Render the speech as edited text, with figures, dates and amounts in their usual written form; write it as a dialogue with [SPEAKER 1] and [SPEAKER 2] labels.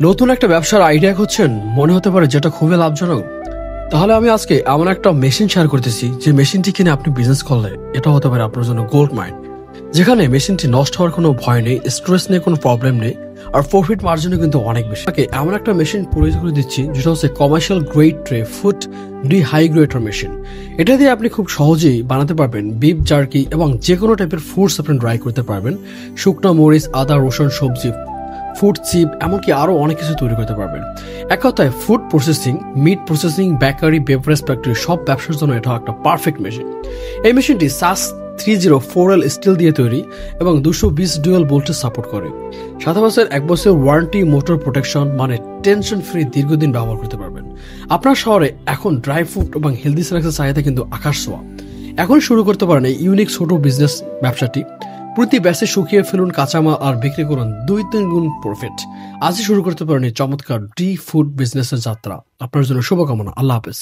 [SPEAKER 1] নতুন একটা ব্যবসার আইডিয়া খুঁজছেন, মনে হতে পারে যেটা খুবই লাভজনক। তাহলে আমি আজকে এমন একটা মেশিন শেয়ার করতেছি যে মেশিনটি কিনে আপনি বিজনেস করলে এটা হতে পারে আপনার জন্য গোল্ড মাইন। যেখানে মেশিনটি নষ্ট হওয়ার কোনো ভয় নেই, স্ট্রেস নেই, কোনো প্রবলেম নেই, আর প্রফিট মার্জিনও কিন্তু অনেক বেশি। এমন একটা মেশিন পরিচিত করে দিচ্ছি যেটা হচ্ছে commercial grade tray food dehydrator machine. এটা দিয়ে আপনি খুব সহজেই বানাতে পারবেন বিফ জার্কি এবং যে কোনো টাইপের ফুডস আপনি ড্রাই করতে পারবেন। শুকনো মরিচ, আদা, রসুন, সবজি, ফুড চিপ, এমনকি আরো অনেক কিছু তৈরি করতে পারবেন। এক কথায় food processing, meet processing, bakery, beverage factory সব ব্যবসার জন্য এটা একটা পারফেক্ট মেশিন। এই মেশিনটি SAS 304L স্টিল দিয়ে তৈরি এবং 220 ডুয়াল ভোল্টেজ সাপোর্ট করে। 7 বছর 1 বছর ওয়ারেন্টি, মোটর প্রোটেকশন, মানে টেনশন ফ্রি দীর্ঘদিন ব্যবহার করতে পারবেন। আপনার শহরে এখন ড্রাই ফ্রুট এবং হেলদি স্ন্যাক্সের চাহিদা কিন্তু আকাশ ছোঁয়া। এখন শুরু করতে পারেন এই ইউনিক ছোট বিজনেস ব্যবসাটি। প্রতি ব্যাচে শুকিয়ে ফেলুন কাঁচামাল আর বিক্রি করুন 2-3 গুণ প্রফিট। আজই শুরু করতে পারেন এই চমৎকার ডি ফুড বিজনেসের যাত্রা। আপনার জন্য শুভকামনা। আল্লাহ হাফেজ।